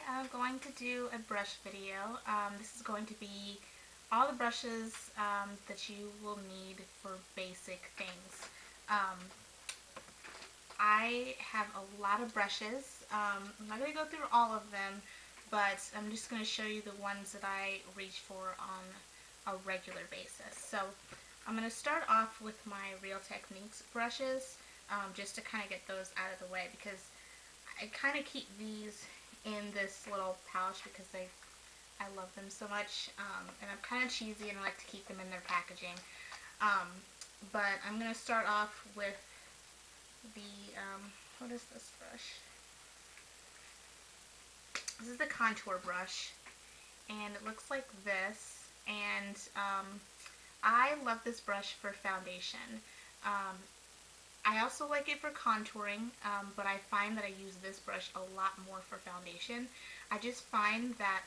I'm going to do a brush video. This is going to be all the brushes that you will need for basic things. Um, I have a lot of brushes. I'm not going to go through all of them, but I'm just going to show you the ones that I reach for on a regular basis. So I'm going to start off with my Real Techniques brushes, just to kind of get those out of the way, because I kind of keep these in this little pouch because I love them so much, and I'm kind of cheesy and I like to keep them in their packaging. Um, but I'm going to start off with the, what is this brush? This is the contour brush, and it looks like this, and I love this brush for foundation. Um, I also like it for contouring, but I find that I use this brush a lot more for foundation. I just find that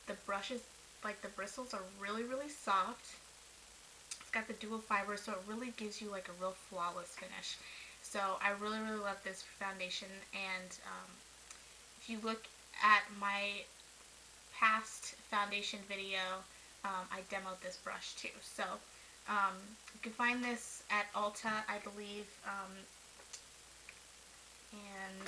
the brushes, like the bristles, are really, really soft. It's got the dual fiber, so it really gives you like a real flawless finish. So I really, really love this for foundation, and if you look at my past foundation video, I demoed this brush too. So you can find this at Ulta, I believe, and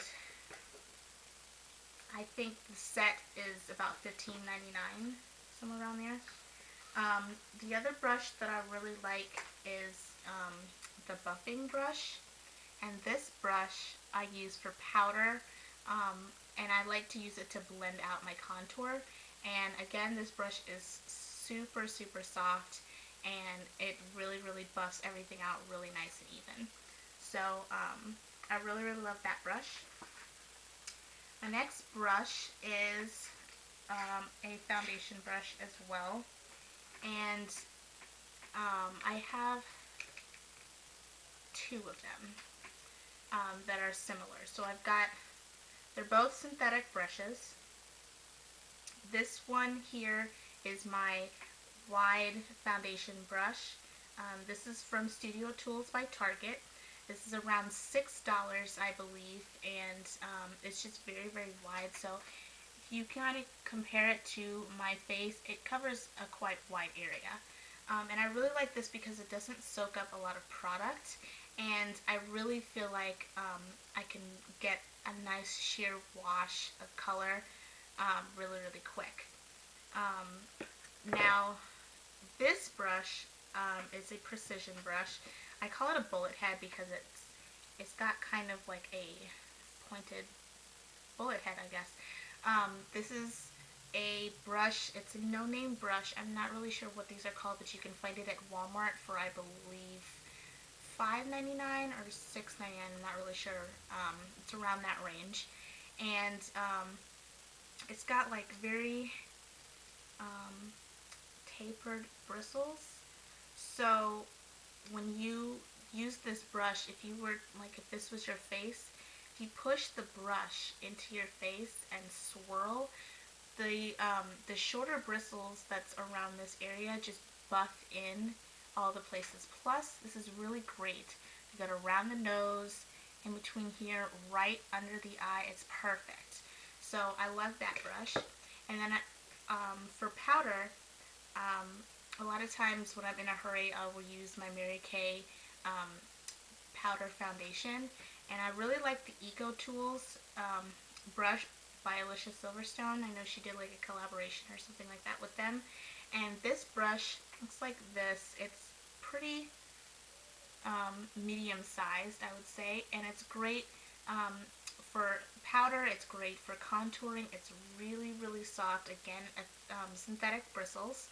I think the set is about $15.99, somewhere around there. The other brush that I really like is the buffing brush, and this brush I use for powder, and I like to use it to blend out my contour. And again, this brush is super, super soft, and it really, really buffs everything out really nice and even. So I really, really love that brush. My next brush is a foundation brush as well, and I have two of them that are similar. So they're both synthetic brushes. This one here is my wide foundation brush. This is from Studio Tools by Target. This is around $6, I believe, and it's just very, very wide. So if you kind of compare it to my face, it covers a quite wide area. And I really like this because it doesn't soak up a lot of product, and I really feel like I can get a nice sheer wash of color really, really quick. Now, this brush is a precision brush. I call it a bullet head because it's got kind of like a pointed bullet head, I guess. This is a brush. It's a no-name brush. I'm not really sure what these are called, but you can find it at Walmart for, I believe, $5.99 or $6.99. I'm not really sure. It's around that range, and it's got like very tapered bristles. So when you use this brush, if you were like, if this was your face, if you push the brush into your face and swirl, the shorter bristles that's around this area just buff in all the places. Plus, this is really great. You got around the nose, in between here, right under the eye. It's perfect. So I love that brush. And then for powder, um, a lot of times when I'm in a hurry, I will use my Mary Kay powder foundation, and I really like the Eco Tools brush by Alicia Silverstone. I know she did like a collaboration or something like that with them, and this brush looks like this. It's pretty medium sized, I would say, and it's great for powder. It's great for contouring. It's really, really soft. Again, synthetic bristles,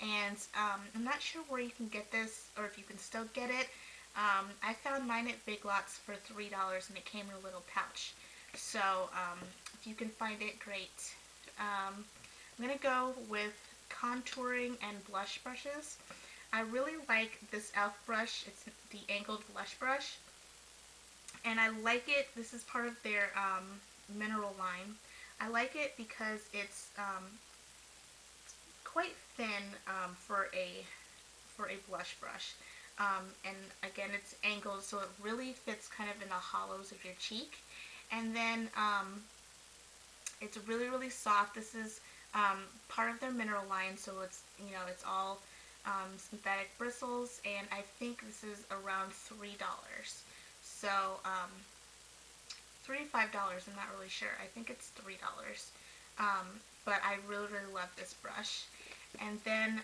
and I'm not sure where you can get this, or if you can still get it. I found mine at Big Lots for $3, and it came in a little pouch. So if you can find it, great. I'm going to go with contouring and blush brushes. I really like this e.l.f. brush. It's the angled blush brush, and I like it. This is part of their mineral line. I like it because it's quite thin for a blush brush. And again, it's angled, so it really fits kind of in the hollows of your cheek. And then It's really, really soft. This is part of their mineral line, so it's, it's all synthetic bristles, and I think this is around $3. So, $3 to $5, I'm not really sure. I think it's $3. But I really, really love this brush. And then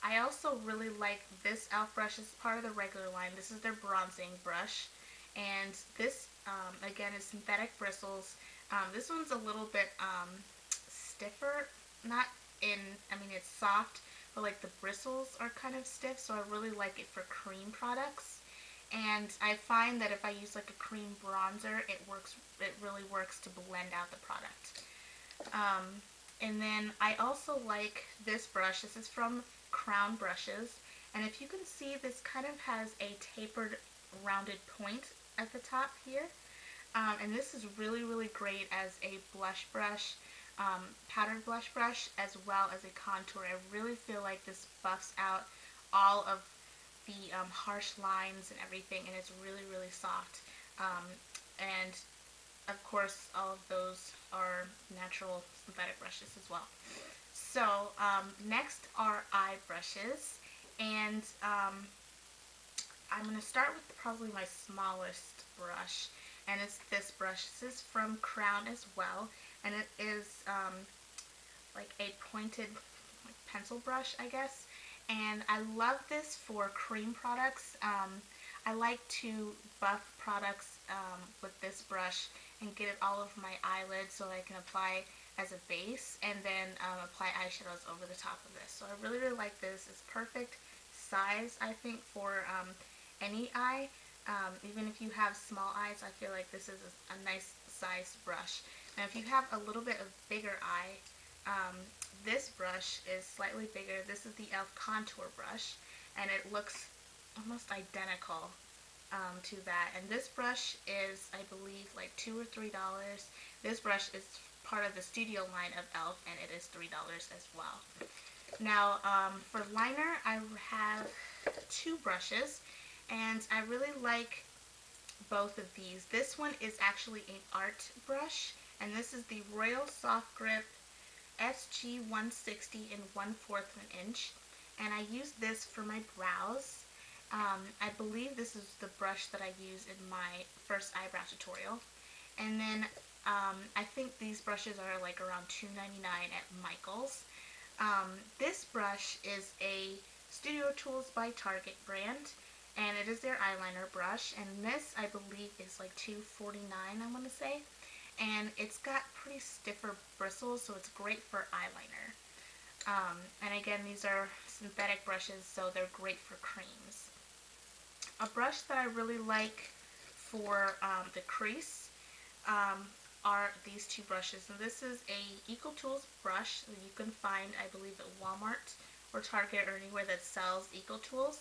I also really like this e.l.f. brush. It's part of the regular line. This is their bronzing brush. And this, again, is synthetic bristles. This one's a little bit stiffer. Not in, I mean, it's soft, but like the bristles are kind of stiff, so I really like it for cream products. And I find that if I use like a cream bronzer, it really works to blend out the product. And then I also like this brush. This is from Crown Brushes. And if you can see, this kind of has a tapered, rounded point at the top here. And this is really, really great as a blush brush, powdered blush brush, as well as a contour. I really feel like this buffs out all of the harsh lines and everything, and it's really, really soft. And of course, all of those are natural synthetic brushes as well. So next are eye brushes, and I'm going to start with probably my smallest brush, and it's this brush. This is from Crown as well, and it is like a pointed pencil brush, I guess. And I love this for cream products. I like to buff products with this brush and get it all over my eyelids so I can apply as a base, and then apply eyeshadows over the top of this. So I really, really like this. It's perfect size, I think, for any eye. Even if you have small eyes, I feel like this is a nice size brush. Now if you have a little bit of bigger eye, this brush is slightly bigger. This is the e.l.f. contour brush, and it looks almost identical to that. And this brush is, I believe, like $2 or $3. This brush is part of the studio line of e.l.f., and it is $3 as well. Now, for liner, I have two brushes, and I really like both of these. This one is actually an art brush, and this is the Royal Soft Grip SG160 in 1/4 of an inch, and I use this for my brows. I believe this is the brush that I used in my first eyebrow tutorial, and then I think these brushes are like around $2.99 at Michael's. This brush is a Studio Tools by Target brand, and it is their eyeliner brush, and this I believe is like $2.49, I want to say. And it's got pretty stiffer bristles, so it's great for eyeliner. And again, these are synthetic brushes, so they're great for creams. A brush that I really like for the crease are these two brushes. And this is a EcoTools brush that you can find, I believe, at Walmart or Target or anywhere that sells EcoTools.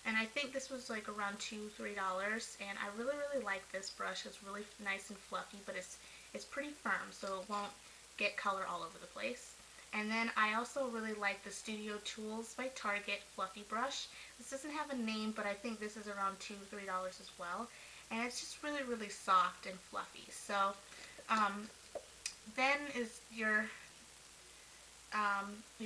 And I think this was like around $2, $3, and I really, really like this brush. It's really nice and fluffy, but it's pretty firm, so it won't get color all over the place. And then I also really like the Studio Tools by Target Fluffy Brush. This doesn't have a name, but I think this is around $2, $3 as well. And it's just really, really soft and fluffy. So then is your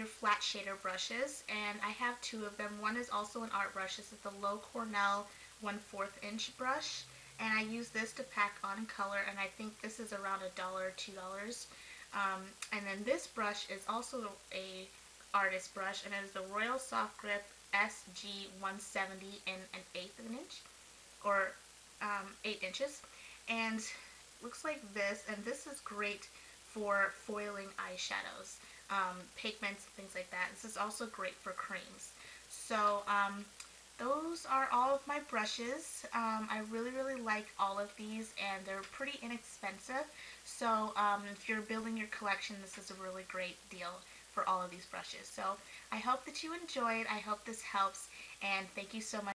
flat shader brushes, and I have two of them. One is also an art brush. This is the Low Cornell 1/4 inch brush, and I use this to pack on color, and I think this is around $1 or $2. And then this brush is also a artist brush, and it is the Royal Soft Grip SG170 in 1/8 of an inch, or 8 inches, and looks like this, and this is great for foiling eyeshadows, pigments, and things like that. This is also great for creams. So those are all of my brushes. I really, really like all of these, and they're pretty inexpensive. So if you're building your collection, this is a really great deal for all of these brushes. So I hope that you enjoyed. I hope this helps, and thank you so much.